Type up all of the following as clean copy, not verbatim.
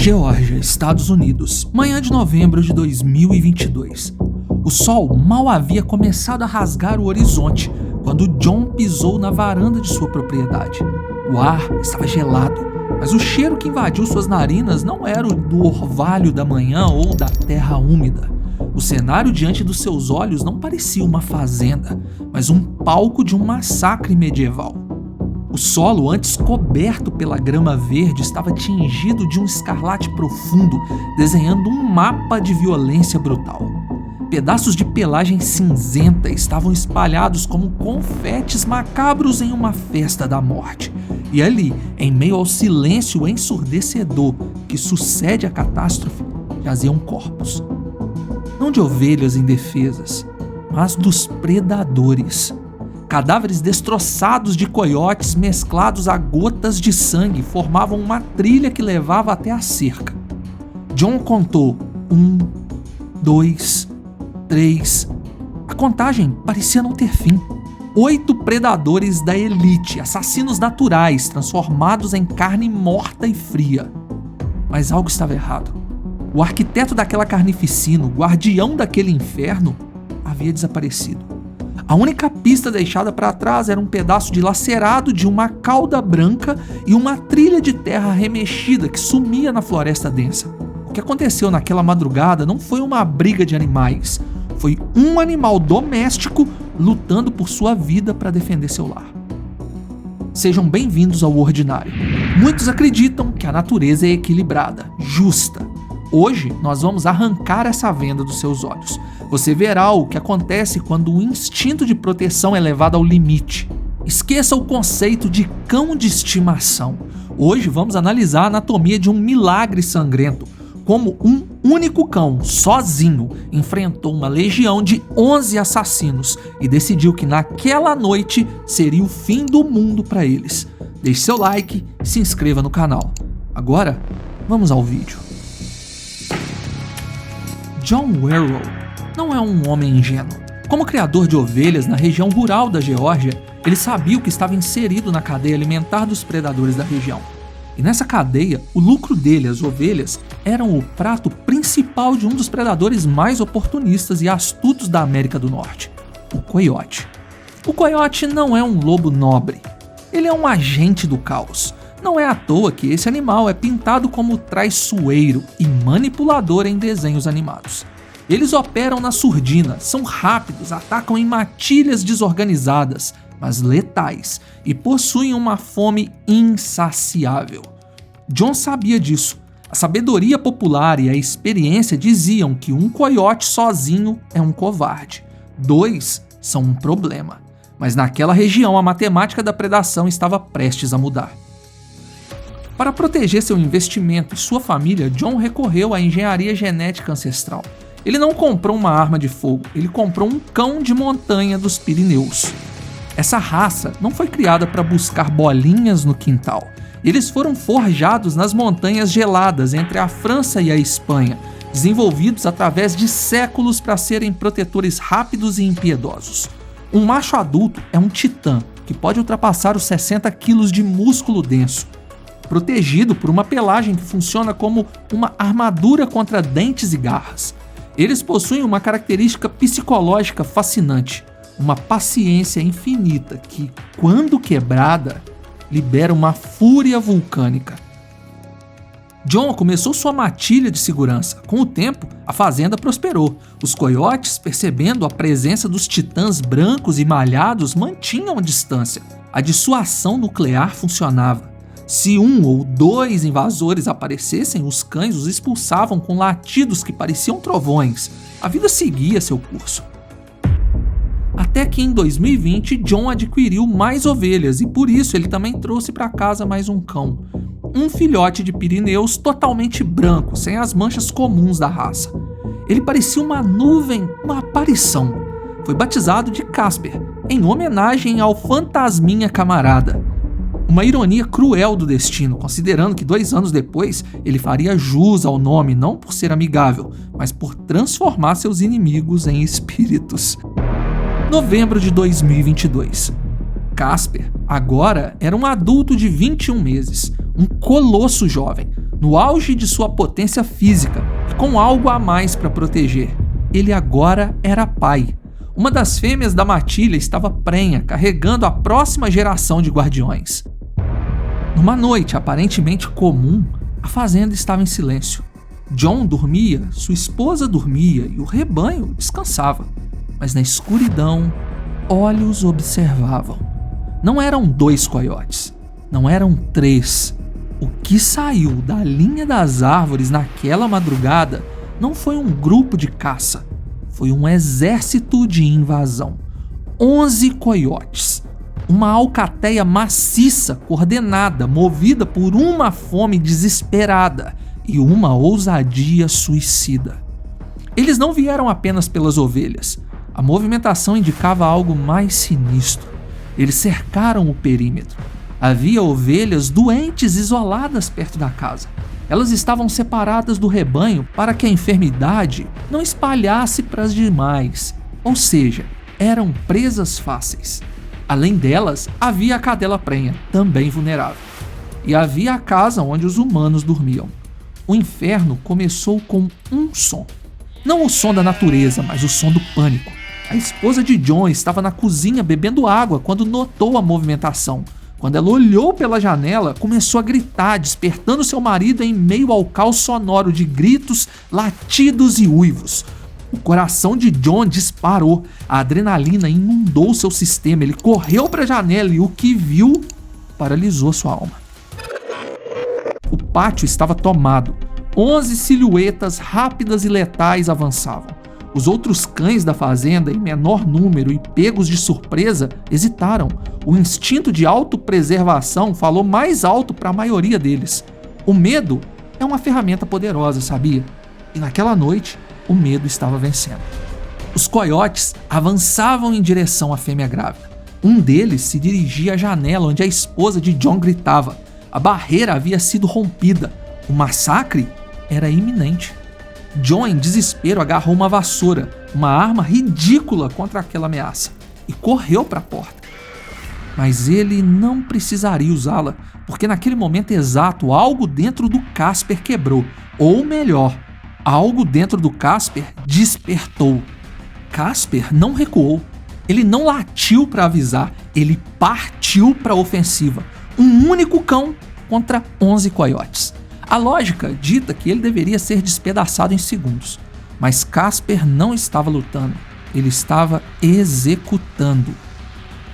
Geórgia, Estados Unidos, manhã de novembro de 2022. O sol mal havia começado a rasgar o horizonte quando John pisou na varanda de sua propriedade. O ar estava gelado, mas o cheiro que invadiu suas narinas não era o do orvalho da manhã ou da terra úmida. O cenário diante dos seus olhos não parecia uma fazenda, mas um palco de um massacre medieval. O solo, antes coberto pela grama verde, estava tingido de um escarlate profundo, desenhando um mapa de violência brutal. Pedaços de pelagem cinzenta estavam espalhados como confetes macabros em uma festa da morte. E ali, em meio ao silêncio ensurdecedor que sucede à catástrofe, jaziam corpos. Não de ovelhas indefesas, mas dos predadores. Cadáveres destroçados de coiotes mesclados a gotas de sangue formavam uma trilha que levava até a cerca. John contou 1, 2, 3. A contagem parecia não ter fim. 8 predadores da elite, assassinos naturais, transformados em carne morta e fria. Mas algo estava errado. O arquiteto daquela carnificina, o guardião daquele inferno, havia desaparecido. A única pista deixada para trás era um pedaço dilacerado de uma cauda branca e uma trilha de terra remexida que sumia na floresta densa. O que aconteceu naquela madrugada não foi uma briga de animais, foi um animal doméstico lutando por sua vida para defender seu lar. Sejam bem-vindos ao Ordinário. Muitos acreditam que a natureza é equilibrada, justa. Hoje nós vamos arrancar essa venda dos seus olhos. Você verá o que acontece quando o instinto de proteção é levado ao limite. Esqueça o conceito de cão de estimação. Hoje vamos analisar a anatomia de um milagre sangrento. Como um único cão, sozinho, enfrentou uma legião de 11 assassinos e decidiu que naquela noite seria o fim do mundo para eles. Deixe seu like e se inscreva no canal. Agora, vamos ao vídeo. John Warrow não é um homem ingênuo. Como criador de ovelhas na região rural da Geórgia, ele sabia o que estava inserido na cadeia alimentar dos predadores da região. E nessa cadeia, o lucro dele, as ovelhas, eram o prato principal de um dos predadores mais oportunistas e astutos da América do Norte, o coiote. O coiote não é um lobo nobre, ele é um agente do caos. Não é à toa que esse animal é pintado como traiçoeiro e manipulador em desenhos animados. Eles operam na surdina, são rápidos, atacam em matilhas desorganizadas, mas letais, e possuem uma fome insaciável. John sabia disso. A sabedoria popular e a experiência diziam que um coiote sozinho é um covarde. 2 são um problema. Mas naquela região a matemática da predação estava prestes a mudar. Para proteger seu investimento e sua família, John recorreu à engenharia genética ancestral. Ele não comprou uma arma de fogo, ele comprou um cão de montanha dos Pirineus. Essa raça não foi criada para buscar bolinhas no quintal. Eles foram forjados nas montanhas geladas entre a França e a Espanha, desenvolvidos através de séculos para serem protetores rápidos e impiedosos. Um macho adulto é um titã, que pode ultrapassar os 60 quilos de músculo denso, protegido por uma pelagem que funciona como uma armadura contra dentes e garras. Eles possuem uma característica psicológica fascinante, uma paciência infinita que, quando quebrada, libera uma fúria vulcânica. John começou sua matilha de segurança. Com o tempo, a fazenda prosperou. Os coiotes, percebendo a presença dos titãs brancos e malhados, mantinham a distância. A dissuasão nuclear funcionava. Se 1 ou 2 invasores aparecessem, os cães os expulsavam com latidos que pareciam trovões. A vida seguia seu curso. Até que em 2020, John adquiriu mais ovelhas e por isso ele também trouxe para casa mais um cão. Um filhote de Pirineus totalmente branco, sem as manchas comuns da raça. Ele parecia uma nuvem, uma aparição. Foi batizado de Casper, em homenagem ao fantasminha camarada. Uma ironia cruel do destino, considerando que 2 anos depois ele faria jus ao nome não por ser amigável, mas por transformar seus inimigos em espíritos. Novembro de 2022. Casper agora era um adulto de 21 meses, um colosso jovem. no auge de sua potência física e com algo a mais para proteger. Ele agora era pai. Uma das fêmeas da matilha estava prenha, carregando a próxima geração de guardiões. Numa noite aparentemente comum, a fazenda estava em silêncio. Jon dormia, sua esposa dormia e o rebanho descansava. Mas na escuridão, olhos observavam. Não eram 2 coiotes, não eram 3. O que saiu da linha das árvores naquela madrugada não foi um grupo de caça, foi um exército de invasão. 11 coiotes. Uma alcateia maciça, coordenada, movida por uma fome desesperada e uma ousadia suicida. Eles não vieram apenas pelas ovelhas. A movimentação indicava algo mais sinistro. Eles cercaram o perímetro. Havia ovelhas doentes isoladas perto da casa. Elas estavam separadas do rebanho para que a enfermidade não espalhasse para as demais. Ou seja, eram presas fáceis. Além delas, havia a cadela prenha, também vulnerável. E havia a casa onde os humanos dormiam. O inferno começou com um som. Não o som da natureza, mas o som do pânico. A esposa de Jon estava na cozinha bebendo água quando notou a movimentação. Quando ela olhou pela janela, começou a gritar, despertando seu marido em meio ao caos sonoro de gritos, latidos e uivos. O coração de Jon disparou, a adrenalina inundou seu sistema, ele correu para a janela e o que viu paralisou sua alma. O pátio estava tomado. 11 silhuetas rápidas e letais avançavam. Os outros cães da fazenda, em menor número e pegos de surpresa, hesitaram. O instinto de autopreservação falou mais alto para a maioria deles. O medo é uma ferramenta poderosa, sabia? E naquela noite, o medo estava vencendo. Os coiotes avançavam em direção à fêmea grávida. Um deles se dirigia à janela onde a esposa de Jon gritava. A barreira havia sido rompida. O massacre era iminente. Jon, em desespero, agarrou uma vassoura, uma arma ridícula contra aquela ameaça, e correu para a porta. Mas ele não precisaria usá-la, porque naquele momento exato, algo dentro do Casper quebrou. Ou melhor, algo dentro do Casper despertou. Casper não recuou. Ele não latiu para avisar, ele partiu para a ofensiva. Um único cão contra 11 coiotes. A lógica dita que ele deveria ser despedaçado em segundos. Mas Casper não estava lutando, ele estava executando.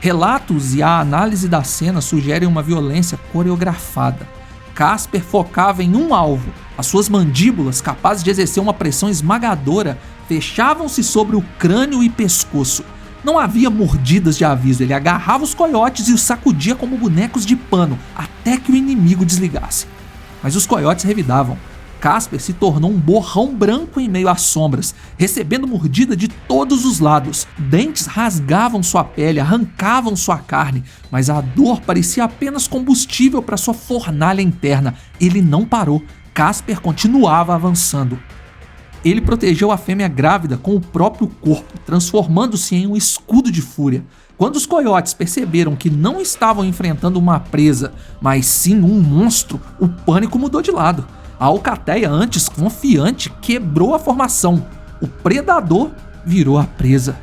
Relatos e a análise da cena sugerem uma violência coreografada. Casper focava em um alvo. As suas mandíbulas, capazes de exercer uma pressão esmagadora, fechavam-se sobre o crânio e pescoço. Não havia mordidas de aviso, ele agarrava os coiotes e os sacudia como bonecos de pano, até que o inimigo desligasse. Mas os coiotes revidavam. Casper se tornou um borrão branco em meio às sombras, recebendo mordida de todos os lados. Dentes rasgavam sua pele, arrancavam sua carne, mas a dor parecia apenas combustível para sua fornalha interna. Ele não parou. Casper continuava avançando. Ele protegeu a fêmea grávida com o próprio corpo, transformando-se em um escudo de fúria. Quando os coiotes perceberam que não estavam enfrentando uma presa, mas sim um monstro, o pânico mudou de lado. A alcateia, antes confiante, quebrou a formação. O predador virou a presa.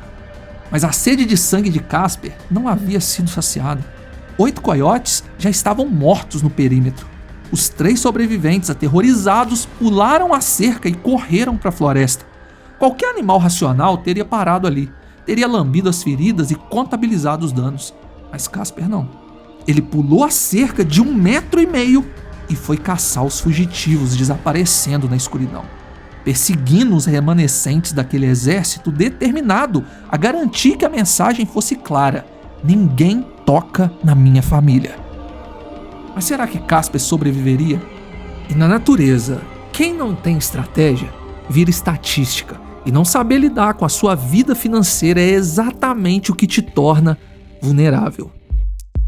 Mas a sede de sangue de Casper não havia sido saciada. 8 coiotes já estavam mortos no perímetro. Os 3 sobreviventes, aterrorizados, pularam a cerca e correram para a floresta. Qualquer animal racional teria parado ali, teria lambido as feridas e contabilizado os danos. Mas Casper não. Ele pulou a cerca de 1,5 metro e foi caçar os fugitivos, desaparecendo na escuridão, perseguindo os remanescentes daquele exército determinado a garantir que a mensagem fosse clara: ninguém toca na minha família. Mas será que Casper sobreviveria? E na natureza, quem não tem estratégia vira estatística, e não saber lidar com a sua vida financeira é exatamente o que te torna vulnerável.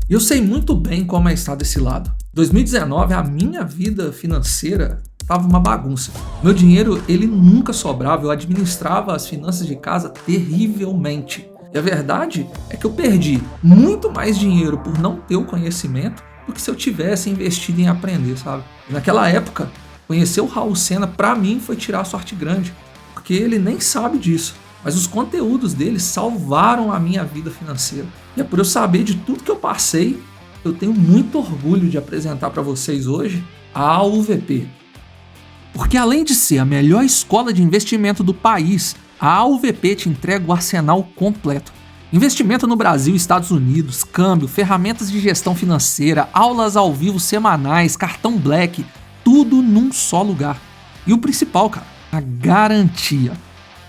E eu sei muito bem como é estar desse lado. 2019, a minha vida financeira estava uma bagunça. Meu dinheiro, ele nunca sobrava, eu administrava as finanças de casa terrivelmente. E a verdade é que eu perdi muito mais dinheiro por não ter o conhecimento do que se eu tivesse investido em aprender, sabe? E naquela época, Conhecer o Raul Sena, pra mim, foi tirar a sorte grande, porque ele nem sabe disso. Mas os conteúdos dele salvaram a minha vida financeira. E é por eu saber de tudo que eu passei, eu tenho muito orgulho de apresentar para vocês hoje a AUVP. Porque além de ser a melhor escola de investimento do país, a AUVP te entrega o arsenal completo. Investimento no Brasil e Estados Unidos, câmbio, ferramentas de gestão financeira, aulas ao vivo semanais, cartão Black, tudo num só lugar. E o principal, cara, a garantia.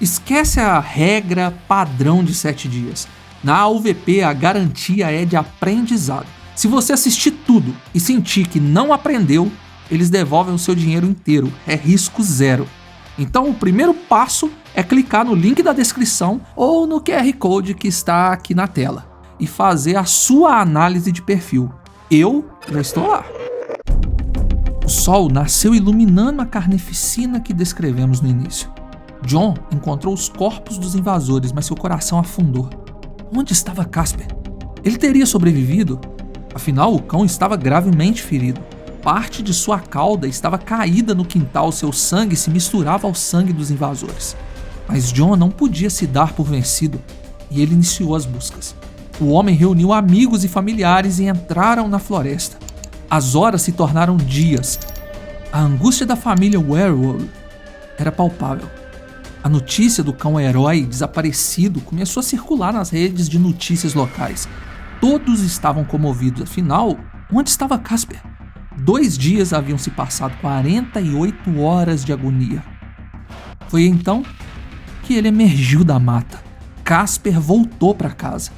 Esquece a regra padrão de 7 dias. Na AUVP, a garantia é de aprendizado. Se você assistir tudo e sentir que não aprendeu, eles devolvem o seu dinheiro inteiro. É risco zero. Então, o primeiro passo é clicar no link da descrição ou no QR Code que está aqui na tela e fazer a sua análise de perfil. Eu já estou lá. O sol nasceu iluminando a carnificina que descrevemos no início. John encontrou os corpos dos invasores, mas seu coração afundou. Onde estava Casper? Ele teria sobrevivido? Afinal, o cão estava gravemente ferido. Parte de sua cauda estava caída no quintal, seu sangue se misturava ao sangue dos invasores. Mas John não podia se dar por vencido e ele iniciou as buscas. O homem reuniu amigos e familiares e entraram na floresta. As horas se tornaram dias. A angústia da família Werewolf era palpável. A notícia do cão herói desaparecido começou a circular nas redes de notícias locais. Todos estavam comovidos, afinal, onde estava Casper? 2 dias haviam se passado, 48 horas de agonia. Foi então que ele emergiu da mata. Casper voltou para casa,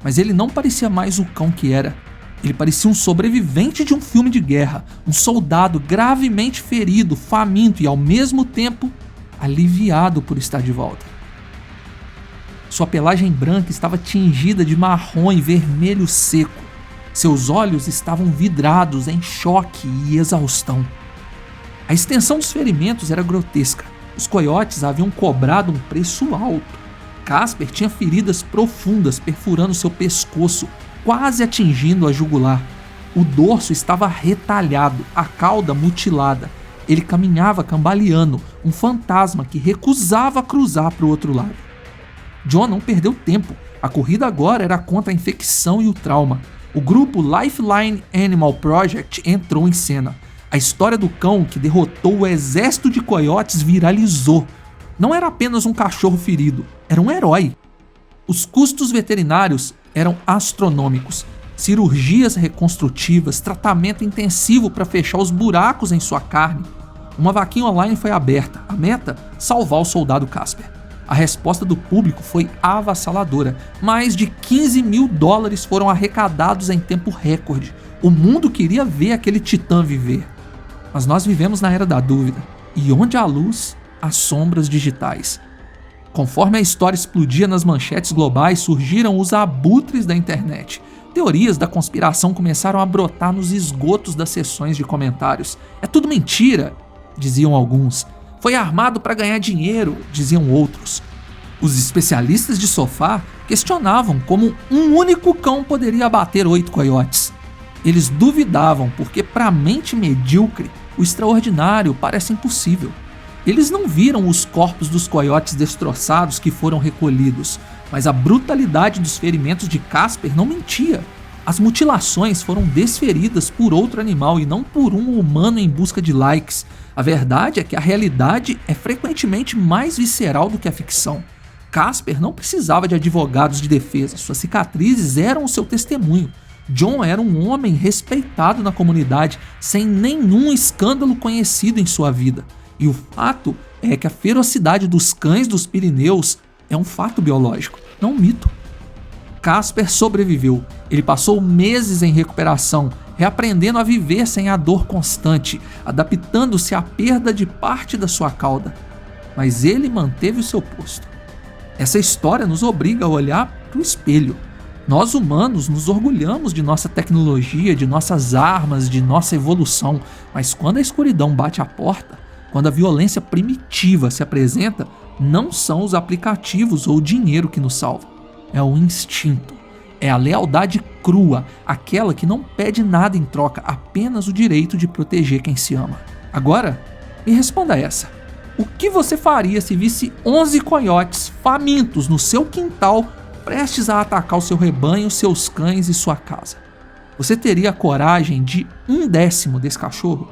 mas ele não parecia mais o cão que era. Ele parecia um sobrevivente de um filme de guerra, um soldado gravemente ferido, faminto e ao mesmo tempo aliviado por estar de volta. Sua pelagem branca estava tingida de marrom e vermelho seco. Seus olhos estavam vidrados em choque e exaustão. A extensão dos ferimentos era grotesca. Os coiotes haviam cobrado um preço alto. Casper tinha feridas profundas perfurando seu pescoço, quase atingindo a jugular. O dorso estava retalhado, a cauda mutilada. Ele caminhava cambaleando, um fantasma que recusava cruzar para o outro lado. John não perdeu tempo. A corrida agora era contra a infecção e o trauma. O grupo Lifeline Animal Project entrou em cena. A história do cão que derrotou o exército de coiotes viralizou. Não era apenas um cachorro ferido, era um herói. Os custos veterinários eram astronômicos. Cirurgias reconstrutivas, tratamento intensivo para fechar os buracos em sua carne. Uma vaquinha online foi aberta. A meta? Salvar o soldado Casper. A resposta do público foi avassaladora. Mais de $15 mil foram arrecadados em tempo recorde. O mundo queria ver aquele titã viver. Mas nós vivemos na era da dúvida. E onde há luz, há sombras digitais. Conforme a história explodia nas manchetes globais, surgiram os abutres da internet. Teorias da conspiração começaram a brotar nos esgotos das sessões de comentários. É tudo mentira, diziam alguns. Foi armado para ganhar dinheiro, diziam outros. Os especialistas de sofá questionavam como um único cão poderia abater 8 coiotes. Eles duvidavam porque, para a mente medíocre, o extraordinário parece impossível. Eles não viram os corpos dos coiotes destroçados que foram recolhidos, mas a brutalidade dos ferimentos de Casper não mentia. As mutilações foram desferidas por outro animal e não por um humano em busca de likes. A verdade é que a realidade é frequentemente mais visceral do que a ficção. Casper não precisava de advogados de defesa, suas cicatrizes eram o seu testemunho. John era um homem respeitado na comunidade, sem nenhum escândalo conhecido em sua vida. E o fato é que a ferocidade dos cães dos Pirineus é um fato biológico, não um mito. Casper sobreviveu. Ele passou meses em recuperação, reaprendendo a viver sem a dor constante, adaptando-se à perda de parte da sua cauda. Mas ele manteve o seu posto. Essa história nos obriga a olhar para o espelho. Nós humanos nos orgulhamos de nossa tecnologia, de nossas armas, de nossa evolução, mas quando a escuridão bate à porta, quando a violência primitiva se apresenta, não são os aplicativos ou o dinheiro que nos salvam. É o instinto. É a lealdade crua, aquela que não pede nada em troca, apenas o direito de proteger quem se ama. Agora, Me responda essa. O que você faria se visse 11 coiotes famintos no seu quintal, prestes a atacar o seu rebanho, seus cães e sua casa? Você teria a coragem de 1/10 desse cachorro?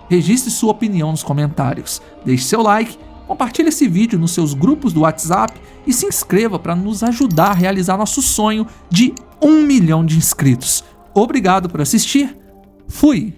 Registre sua opinião nos comentários, deixe seu like, compartilhe esse vídeo nos seus grupos do WhatsApp e se inscreva para nos ajudar a realizar nosso sonho de 1 milhão de inscritos. Obrigado por assistir. Fui!